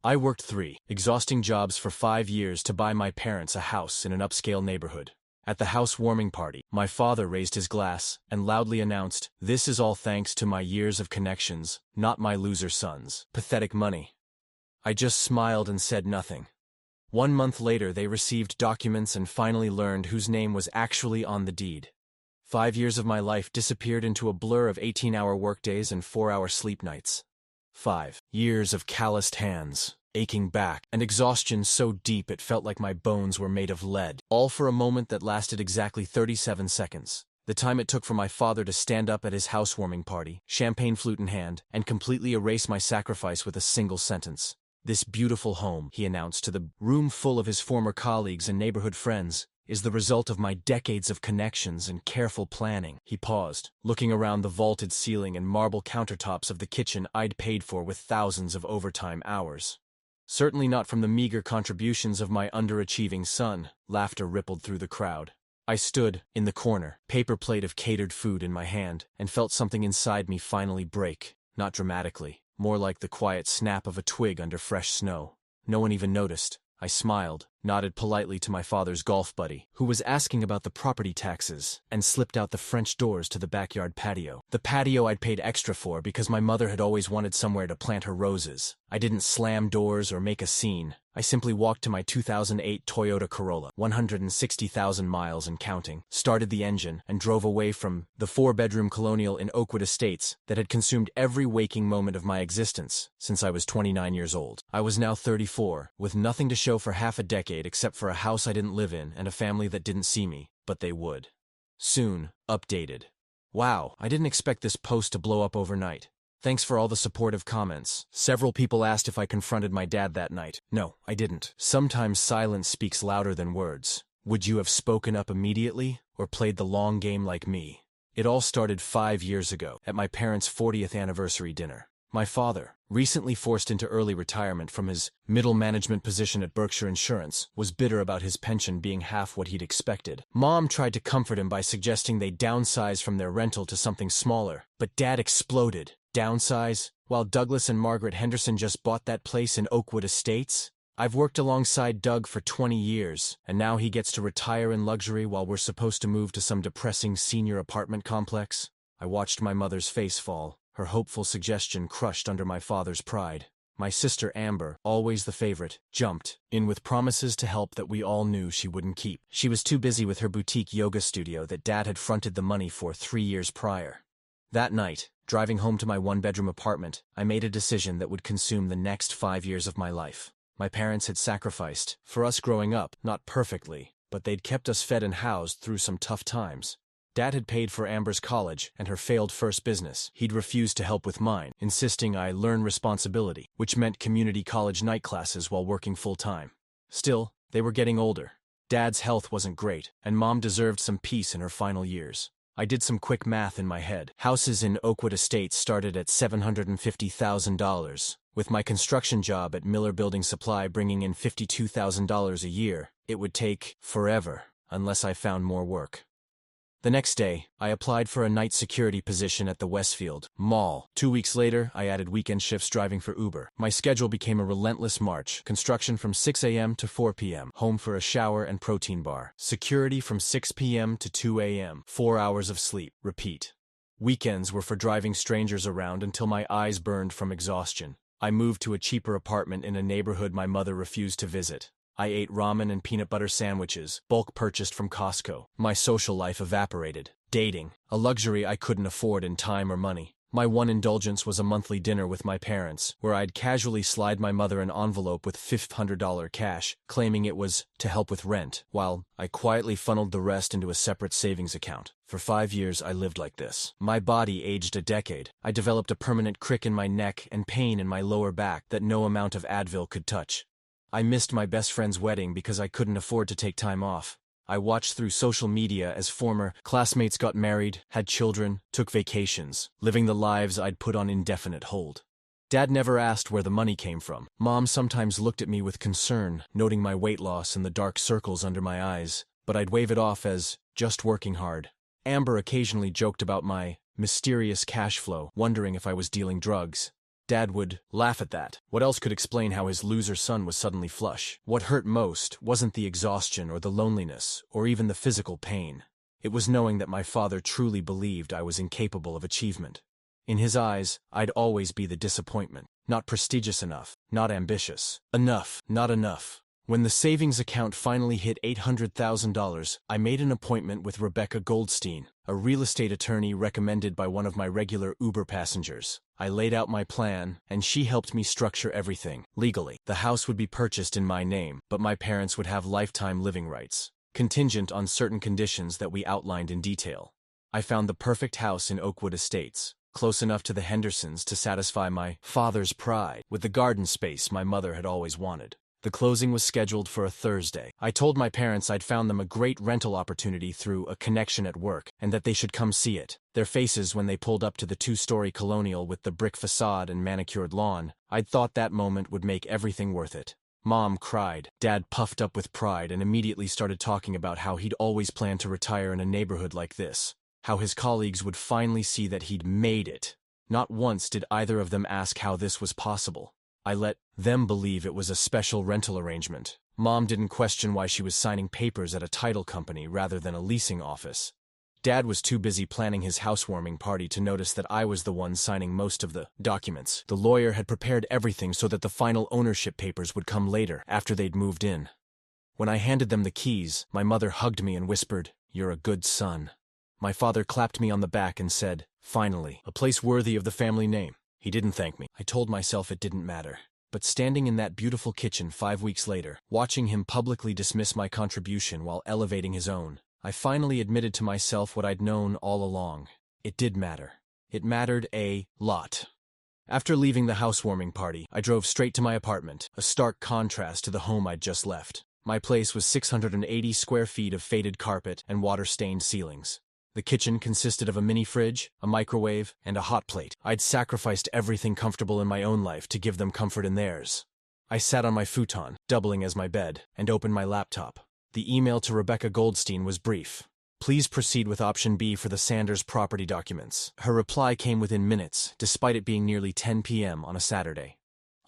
I worked 3 exhausting jobs for 5 years to buy my parents a house in an upscale neighborhood. At the housewarming party, my father raised his glass and loudly announced, "This is all thanks to my years of connections, not my loser sons. Pathetic money." I just smiled and said nothing. 1 month later, they received documents and finally learned whose name was actually on the deed. 5 years of my life disappeared into a blur of 18-hour workdays and 4-hour sleep nights. 5 years of calloused hands, aching back, and exhaustion so deep it felt like my bones were made of lead, all for a moment that lasted exactly 37 seconds. The time it took for my father to stand up at his housewarming party, champagne flute in hand, and completely erase my sacrifice with a single sentence. "This beautiful home," he announced to the room full of his former colleagues and neighborhood friends, "is the result of my decades of connections and careful planning." He paused, looking around the vaulted ceiling and marble countertops of the kitchen I'd paid for with thousands of overtime hours. Certainly not from the meager contributions of my underachieving son. Laughter rippled through the crowd. I stood, in the corner, paper plate of catered food in my hand, and felt something inside me finally break, not dramatically, more like the quiet snap of a twig under fresh snow. No one even noticed. I smiled, nodded politely to my father's golf buddy, who was asking about the property taxes, and slipped out the French doors to the backyard patio. The patio I'd paid extra for because my mother had always wanted somewhere to plant her roses. I didn't slam doors or make a scene. I simply walked to my 2008 Toyota Corolla, 160,000 miles and counting, started the engine, and drove away from the 4-bedroom colonial in Oakwood Estates that had consumed every waking moment of my existence since I was 29 years old. I was now 34, with nothing to show for half a decade except for a house I didn't live in and a family that didn't see me, but they would. Soon, updated. Wow, I didn't expect this post to blow up overnight. Thanks for all the supportive comments. Several people asked if I confronted my dad that night. No, I didn't. Sometimes silence speaks louder than words. Would you have spoken up immediately, or played the long game like me? It all started 5 years ago, at my parents' 40th anniversary dinner. My father, recently forced into early retirement from his middle management position at Berkshire Insurance, was bitter about his pension being half what he'd expected. Mom tried to comfort him by suggesting they downsize from their rental to something smaller, but Dad exploded. Downsize? While Douglas and Margaret Henderson just bought that place in Oakwood Estates? I've worked alongside Doug for 20 years, and now he gets to retire in luxury while we're supposed to move to some depressing senior apartment complex? I watched my mother's face fall, her hopeful suggestion crushed under my father's pride. My sister Amber, always the favorite, jumped in with promises to help that we all knew she wouldn't keep. She was too busy with her boutique yoga studio that Dad had fronted the money for 3 years prior. That night, driving home to my 1-bedroom apartment, I made a decision that would consume the next 5 years of my life. My parents had sacrificed, for us growing up, not perfectly, but they'd kept us fed and housed through some tough times. Dad had paid for Amber's college and her failed first business. He'd refused to help with mine, insisting I learn responsibility, which meant community college night classes while working full-time. Still, they were getting older. Dad's health wasn't great, and Mom deserved some peace in her final years. I did some quick math in my head. Houses in Oakwood Estates started at $750,000. With my construction job at Miller Building Supply bringing in $52,000 a year, it would take forever unless I found more work. The next day, I applied for a night security position at the Westfield Mall. 2 weeks later, I added weekend shifts driving for Uber. My schedule became a relentless march. Construction from 6 a.m. to 4 p.m. Home for a shower and protein bar. Security from 6 p.m. to 2 a.m. 4 hours of sleep. Repeat. Weekends were for driving strangers around until my eyes burned from exhaustion. I moved to a cheaper apartment in a neighborhood my mother refused to visit. I ate ramen and peanut butter sandwiches, bulk purchased from Costco. My social life evaporated. Dating, a luxury I couldn't afford in time or money. My one indulgence was a monthly dinner with my parents, where I'd casually slide my mother an envelope with $500 cash, claiming it was to help with rent, while I quietly funneled the rest into a separate savings account. For 5 years, I lived like this. My body aged a decade. I developed a permanent crick in my neck and pain in my lower back that no amount of Advil could touch. I missed my best friend's wedding because I couldn't afford to take time off. I watched through social media as former classmates got married, had children, took vacations, living the lives I'd put on indefinite hold. Dad never asked where the money came from. Mom sometimes looked at me with concern, noting my weight loss and the dark circles under my eyes, but I'd wave it off as just working hard. Amber occasionally joked about my mysterious cash flow, wondering if I was dealing drugs. Dad would laugh at that. What else could explain how his loser son was suddenly flush? What hurt most wasn't the exhaustion or the loneliness or even the physical pain. It was knowing that my father truly believed I was incapable of achievement. In his eyes, I'd always be the disappointment. Not prestigious enough, not ambitious. Enough, not enough. When the savings account finally hit $800,000, I made an appointment with Rebecca Goldstein, a real estate attorney recommended by one of my regular Uber passengers. I laid out my plan, and she helped me structure everything, legally. The house would be purchased in my name, but my parents would have lifetime living rights, contingent on certain conditions that we outlined in detail. I found the perfect house in Oakwood Estates, close enough to the Hendersons to satisfy my father's pride, with the garden space my mother had always wanted. The closing was scheduled for a Thursday. I told my parents I'd found them a great rental opportunity through a connection at work, and that they should come see it. Their faces when they pulled up to the two-story colonial with the brick facade and manicured lawn, I'd thought that moment would make everything worth it. Mom cried. Dad puffed up with pride and immediately started talking about how he'd always planned to retire in a neighborhood like this, how his colleagues would finally see that he'd made it. Not once did either of them ask how this was possible. I let them believe it was a special rental arrangement. Mom didn't question why she was signing papers at a title company rather than a leasing office. Dad was too busy planning his housewarming party to notice that I was the one signing most of the documents. The lawyer had prepared everything so that the final ownership papers would come later, after they'd moved in. When I handed them the keys, my mother hugged me and whispered, "You're a good son." My father clapped me on the back and said, "Finally, a place worthy of the family name." He didn't thank me. I told myself it didn't matter. But standing in that beautiful kitchen 5 weeks later, watching him publicly dismiss my contribution while elevating his own, I finally admitted to myself what I'd known all along. It did matter. It mattered a lot. After leaving the housewarming party, I drove straight to my apartment, a stark contrast to the home I'd just left. My place was 680 square feet of faded carpet and water-stained ceilings. The kitchen consisted of a mini fridge, a microwave, and a hot plate. I'd sacrificed everything comfortable in my own life to give them comfort in theirs. I sat on my futon, doubling as my bed, and opened my laptop. The email to Rebecca Goldstein was brief. "Please proceed with option B for the Sanders property documents." Her reply came within minutes, despite it being nearly 10 p.m. on a Saturday.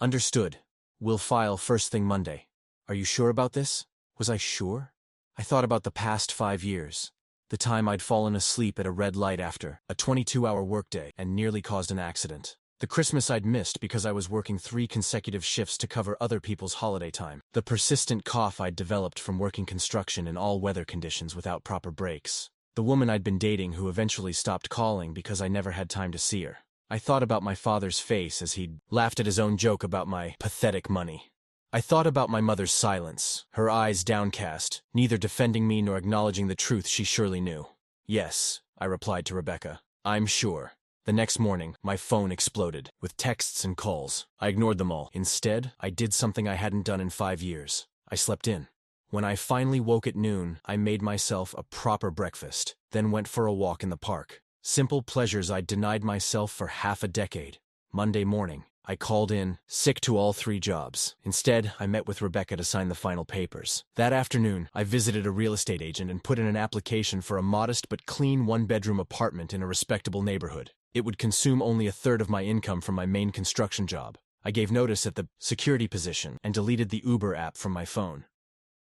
"Understood. We'll file first thing Monday." Are you sure about this? Was I sure? I thought about the past 5 years. The time I'd fallen asleep at a red light after a 22-hour workday and nearly caused an accident. The Christmas I'd missed because I was working 3 consecutive shifts to cover other people's holiday time. The persistent cough I'd developed from working construction in all weather conditions without proper breaks. The woman I'd been dating who eventually stopped calling because I never had time to see her. I thought about my father's face as he'd laughed at his own joke about my pathetic money. I thought about my mother's silence, her eyes downcast, neither defending me nor acknowledging the truth she surely knew. "Yes," I replied to Rebecca. "I'm sure." The next morning, my phone exploded, with texts and calls. I ignored them all. Instead, I did something I hadn't done in 5 years. I slept in. When I finally woke at noon, I made myself a proper breakfast, then went for a walk in the park. Simple pleasures I'd denied myself for half a decade. Monday morning, I called in, sick to all 3 jobs. Instead, I met with Rebecca to sign the final papers. That afternoon, I visited a real estate agent and put in an application for a modest but clean 1-bedroom apartment in a respectable neighborhood. It would consume only a third of my income from my main construction job. I gave notice at the security position and deleted the Uber app from my phone.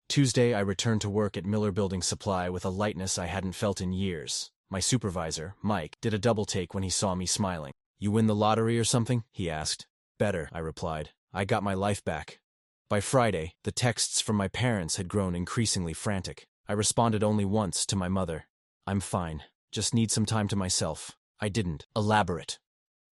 Tuesday, I returned to work at Miller Building Supply with a lightness I hadn't felt in years. My supervisor, Mike, did a double take when he saw me smiling. "You win the lottery or something?" he asked. "Better," I replied. I got my life back. By Friday, the texts from my parents had grown increasingly frantic. I responded only once to my mother. "I'm fine. Just need some time to myself." I didn't elaborate.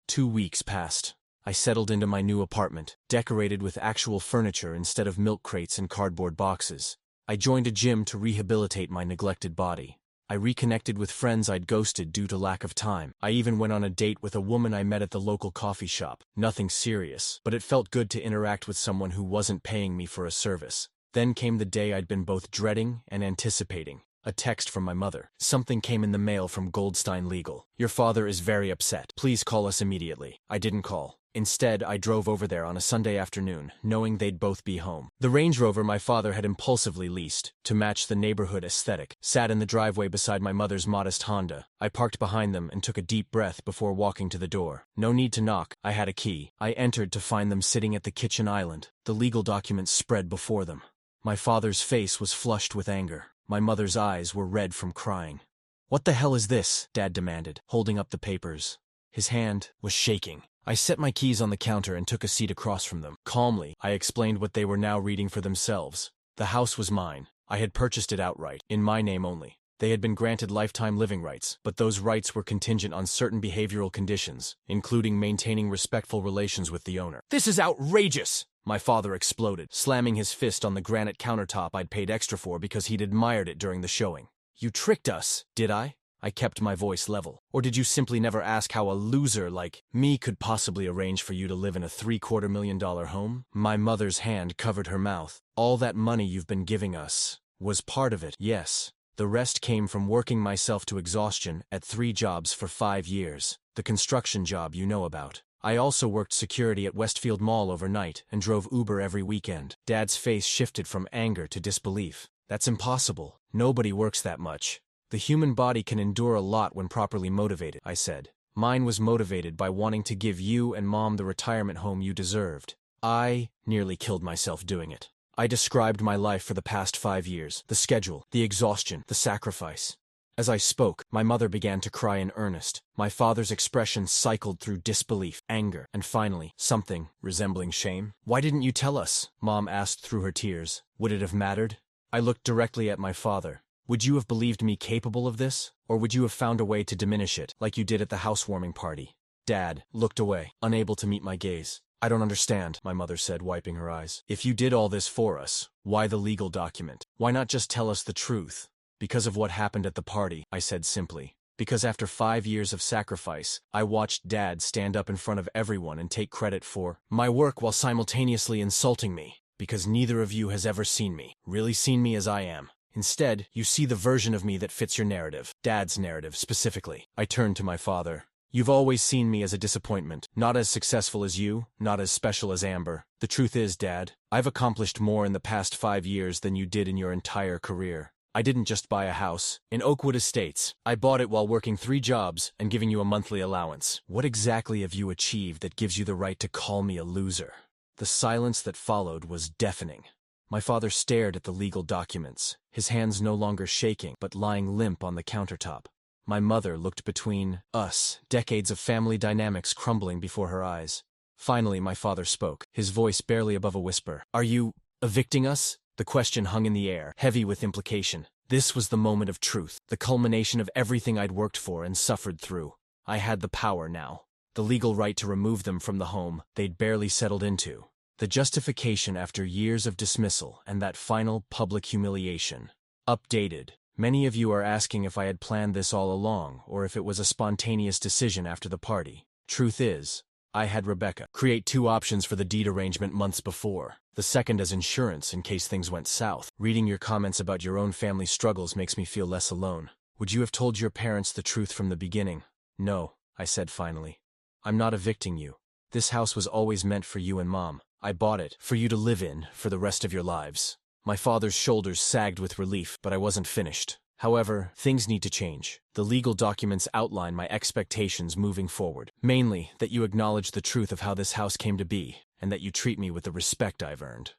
2 weeks passed. I settled into my new apartment, decorated with actual furniture instead of milk crates and cardboard boxes. I joined a gym to rehabilitate my neglected body. I reconnected with friends I'd ghosted due to lack of time. I even went on a date with a woman I met at the local coffee shop. Nothing serious, but it felt good to interact with someone who wasn't paying me for a service. Then came the day I'd been both dreading and anticipating. A text from my mother. "Something came in the mail from Goldstein Legal. Your father is very upset. Please call us immediately." I didn't call. Instead, I drove over there on a Sunday afternoon, knowing they'd both be home. The Range Rover my father had impulsively leased, to match the neighborhood aesthetic, sat in the driveway beside my mother's modest Honda. I parked behind them and took a deep breath before walking to the door. No need to knock, I had a key. I entered to find them sitting at the kitchen island, the legal documents spread before them. My father's face was flushed with anger. My mother's eyes were red from crying. "What the hell is this?" Dad demanded, holding up the papers. His hand was shaking. I set my keys on the counter and took a seat across from them. Calmly, I explained what they were now reading for themselves. The house was mine. I had purchased it outright, in my name only. They had been granted lifetime living rights, but those rights were contingent on certain behavioral conditions, including maintaining respectful relations with the owner. "This is outrageous!" My father exploded, slamming his fist on the granite countertop I'd paid extra for because he'd admired it during the showing. "You tricked us, did I?" I kept my voice level. "Or did you simply never ask how a loser like me could possibly arrange for you to live in a $750,000 home?" My mother's hand covered her mouth. "All that money you've been giving us was part of it, yes. The rest came from working myself to exhaustion at 3 jobs for 5 years. The construction job you know about. I also worked security at Westfield Mall overnight and drove Uber every weekend." Dad's face shifted from anger to disbelief. "That's impossible. Nobody works that much." "The human body can endure a lot when properly motivated," I said. "Mine was motivated by wanting to give you and Mom the retirement home you deserved. I nearly killed myself doing it." I described my life for the past 5 years, the schedule, the exhaustion, the sacrifice. As I spoke, my mother began to cry in earnest. My father's expression cycled through disbelief, anger, and finally, something resembling shame. "Why didn't you tell us?" Mom asked through her tears. "Would it have mattered?" I looked directly at my father. "Would you have believed me capable of this? Or would you have found a way to diminish it, like you did at the housewarming party?" Dad looked away, unable to meet my gaze. "I don't understand," my mother said, wiping her eyes. "If you did all this for us, why the legal document? Why not just tell us the truth?" "Because of what happened at the party," I said simply. "Because after 5 years of sacrifice, I watched Dad stand up in front of everyone and take credit for my work while simultaneously insulting me. Because neither of you has ever seen me, really seen me as I am. Instead, you see the version of me that fits your narrative, Dad's narrative specifically." I turned to my father. "You've always seen me as a disappointment, not as successful as you, not as special as Amber. The truth is, Dad, I've accomplished more in the past 5 years than you did in your entire career. I didn't just buy a house in Oakwood Estates. I bought it while working 3 jobs and giving you a monthly allowance. What exactly have you achieved that gives you the right to call me a loser?" The silence that followed was deafening. My father stared at the legal documents, his hands no longer shaking but lying limp on the countertop. My mother looked between us, decades of family dynamics crumbling before her eyes. Finally, my father spoke, his voice barely above a whisper. "Are you evicting us?" The question hung in the air, heavy with implication. This was the moment of truth, the culmination of everything I'd worked for and suffered through. I had the power now, the legal right to remove them from the home they'd barely settled into. The justification after years of dismissal and that final public humiliation. Updated. Many of you are asking if I had planned this all along or if it was a spontaneous decision after the party. Truth is, I had Rebecca create 2 options for the deed arrangement months before. The second as insurance in case things went south. Reading your comments about your own family struggles makes me feel less alone. Would you have told your parents the truth from the beginning? "No," I said finally. "I'm not evicting you. This house was always meant for you and Mom. I bought it for you to live in for the rest of your lives." My father's shoulders sagged with relief, but I wasn't finished. "However, things need to change. The legal documents outline my expectations moving forward. Mainly, that you acknowledge the truth of how this house came to be, and that you treat me with the respect I've earned."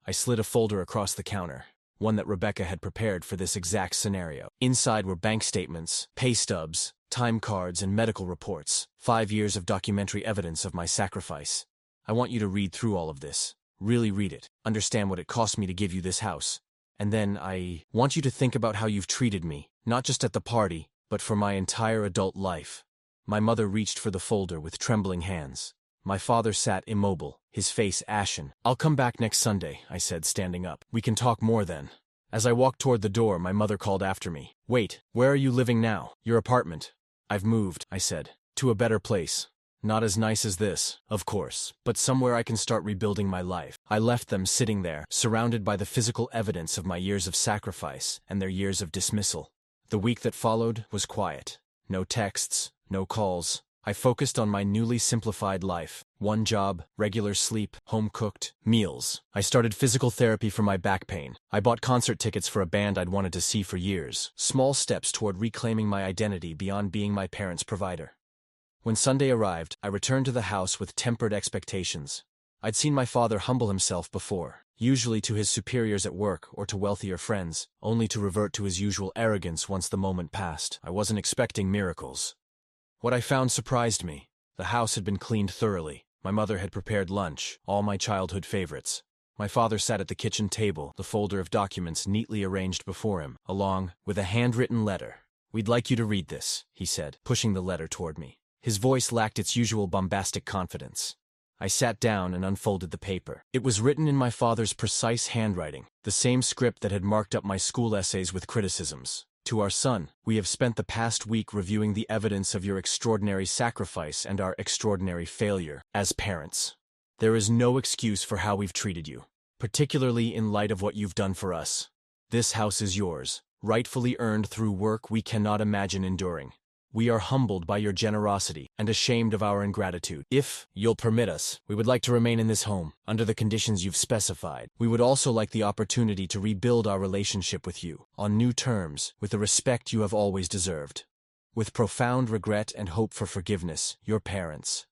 I slid a folder across the counter, one that Rebecca had prepared for this exact scenario. Inside were bank statements, pay stubs, time cards, and medical reports. 5 years of documentary evidence of my sacrifice. I want you to read through all of this. Really read it. Understand what it cost me to give you this house. And then I want you to think about how you've treated me, not just at the party, but for my entire adult life. My mother reached for the folder with trembling hands. My father sat immobile, his face ashen. "I'll come back next Sunday," I said, standing up. "We can talk more then." As I walked toward the door, my mother called after me. "Wait, where are you living now? Your apartment?" "I've moved," I said, "to a better place. Not as nice as this, of course, but somewhere I can start rebuilding my life." I left them sitting there, surrounded by the physical evidence of my years of sacrifice and their years of dismissal. The week that followed was quiet. No texts, no calls. I focused on my newly simplified life. One job, regular sleep, home-cooked, meals. I started physical therapy for my back pain. I bought concert tickets for a band I'd wanted to see for years. Small steps toward reclaiming my identity beyond being my parents' provider. When Sunday arrived, I returned to the house with tempered expectations. I'd seen my father humble himself before, usually to his superiors at work or to wealthier friends, only to revert to his usual arrogance once the moment passed. I wasn't expecting miracles. What I found surprised me. The house had been cleaned thoroughly. My mother had prepared lunch, all my childhood favorites. My father sat at the kitchen table, the folder of documents neatly arranged before him, along with a handwritten letter. "We'd like you to read this," he said, pushing the letter toward me. His voice lacked its usual bombastic confidence. I sat down and unfolded the paper. It was written in my father's precise handwriting, the same script that had marked up my school essays with criticisms. "To our son, we have spent the past week reviewing the evidence of your extraordinary sacrifice and our extraordinary failure as parents. There is no excuse for how we've treated you, particularly in light of what you've done for us. This house is yours, rightfully earned through work we cannot imagine enduring. We are humbled by your generosity and ashamed of our ingratitude. If you'll permit us, we would like to remain in this home, under the conditions you've specified. We would also like the opportunity to rebuild our relationship with you, on new terms, with the respect you have always deserved. With profound regret and hope for forgiveness, your parents."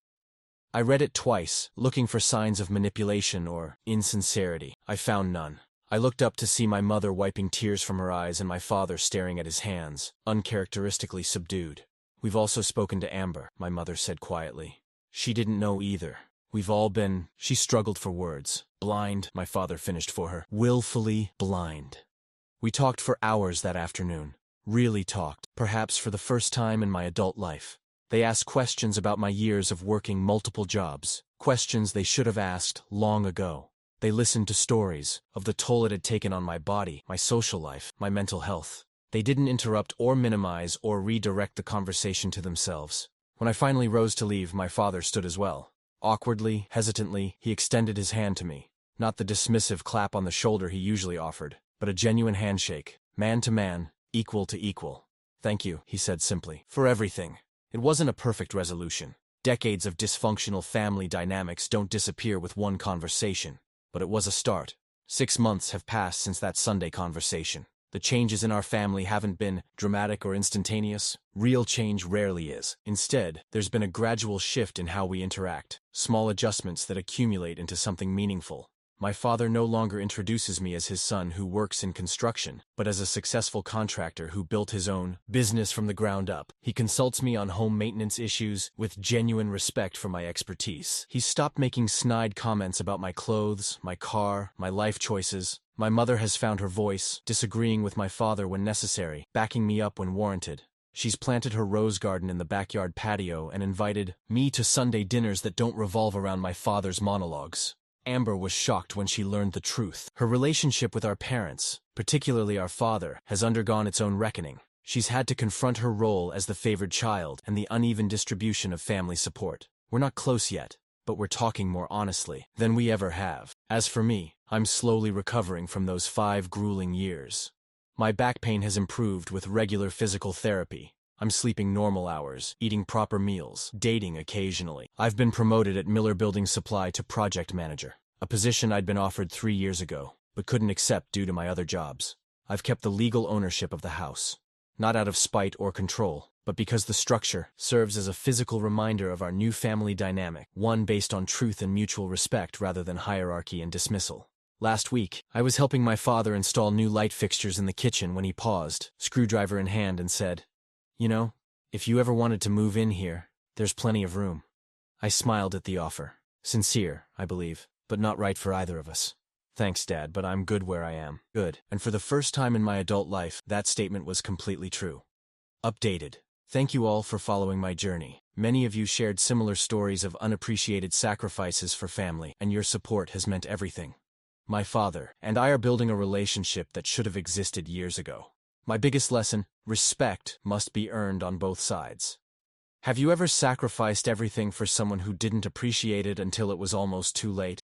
I read it twice, looking for signs of manipulation or insincerity. I found none. I looked up to see my mother wiping tears from her eyes and my father staring at his hands, uncharacteristically subdued. "We've also spoken to Amber," my mother said quietly. "She didn't know either. We've all been—" She struggled for words. "Blind," my father finished for her. "Willfully blind." We talked for hours that afternoon. Really talked, perhaps for the first time in my adult life. They asked questions about my years of working multiple jobs, questions they should have asked long ago. They listened to stories of the toll it had taken on my body, my social life, my mental health. They didn't interrupt or minimize or redirect the conversation to themselves. When I finally rose to leave, my father stood as well. Awkwardly, hesitantly, he extended his hand to me. Not the dismissive clap on the shoulder he usually offered, but a genuine handshake, man to man, equal to equal. "Thank you," he said simply, "for everything." It wasn't a perfect resolution. Decades of dysfunctional family dynamics don't disappear with one conversation. But it was a start. 6 months have passed since that Sunday conversation. The changes in our family haven't been dramatic or instantaneous. Real change rarely is. Instead, there's been a gradual shift in how we interact, small adjustments that accumulate into something meaningful. My father no longer introduces me as his son who works in construction, but as a successful contractor who built his own business from the ground up. He consults me on home maintenance issues with genuine respect for my expertise. He's stopped making snide comments about my clothes, my car, my life choices. My mother has found her voice, disagreeing with my father when necessary, backing me up when warranted. She's planted her rose garden in the backyard patio and invited me to Sunday dinners that don't revolve around my father's monologues. Amber was shocked when she learned the truth. Her relationship with our parents, particularly our father, has undergone its own reckoning. She's had to confront her role as the favored child and the uneven distribution of family support. We're not close yet, but we're talking more honestly than we ever have. As for me, I'm slowly recovering from those 5 grueling years. My back pain has improved with regular physical therapy. I'm sleeping normal hours, eating proper meals, dating occasionally. I've been promoted at Miller Building Supply to project manager, a position I'd been offered 3 years ago, but couldn't accept due to my other jobs. I've kept the legal ownership of the house, not out of spite or control, but because the structure serves as a physical reminder of our new family dynamic, one based on truth and mutual respect rather than hierarchy and dismissal. Last week, I was helping my father install new light fixtures in the kitchen when he paused, screwdriver in hand, and said, "You know, if you ever wanted to move in here, there's plenty of room." I smiled at the offer. Sincere, I believe, but not right for either of us. "Thanks, Dad, but I'm good where I am." Good. And for the first time in my adult life, that statement was completely true. Updated. Thank you all for following my journey. Many of you shared similar stories of unappreciated sacrifices for family, and your support has meant everything. My father and I are building a relationship that should have existed years ago. My biggest lesson: respect must be earned on both sides. Have you ever sacrificed everything for someone who didn't appreciate it until it was almost too late?